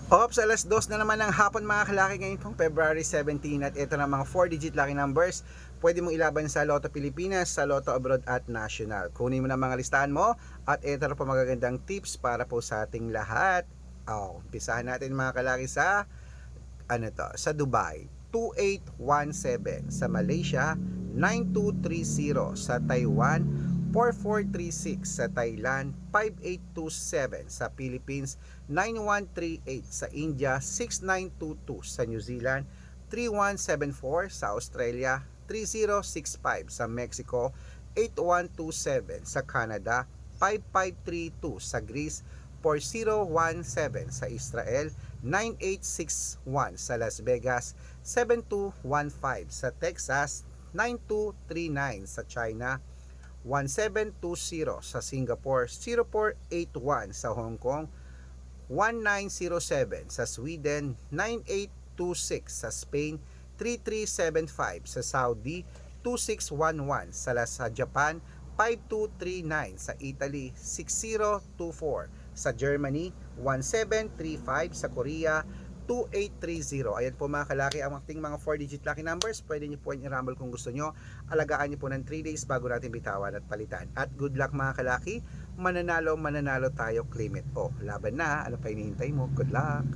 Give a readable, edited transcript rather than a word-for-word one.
Ops, alas 2 na naman ng hapon mga kalaki ngayon pong February 17 at ito na mga 4-digit lucky numbers. Pwede mong ilaban sa Lotto Pilipinas, sa Lotto Abroad at National. Kunin mo na mga listahan mo at ito na po magagandang tips para po sa ating lahat. Umpisahan natin mga kalaki sa sa Dubai 2817, sa Malaysia 9230, sa Taiwan 4436, sa Thailand 5827, sa Philippines 9138, sa India 6922, sa New Zealand 3174, sa Australia 3065, sa Mexico 8127, sa Canada 5532, sa Greece 4017, sa Israel 9861, sa Las Vegas 7215, sa Texas 9239, sa China 1720, sa Singapore 0481, sa Hong Kong 1907, sa Sweden 9826, sa Spain 3375, sa Saudi 2611, sa Japan 5239, sa Italy 6024, sa Germany 1735, sa Korea 2830. Ayan po mga kalaki ang ating mga 4-digit lucky numbers. Pwede nyo po i-rumble kung gusto nyo. Alagaan nyo po ng 3 days bago natin bitawan at palitan. At good luck mga kalaki. Mananalo tayo, claim it. Laban na. Ano pa hinihintay mo? Good luck!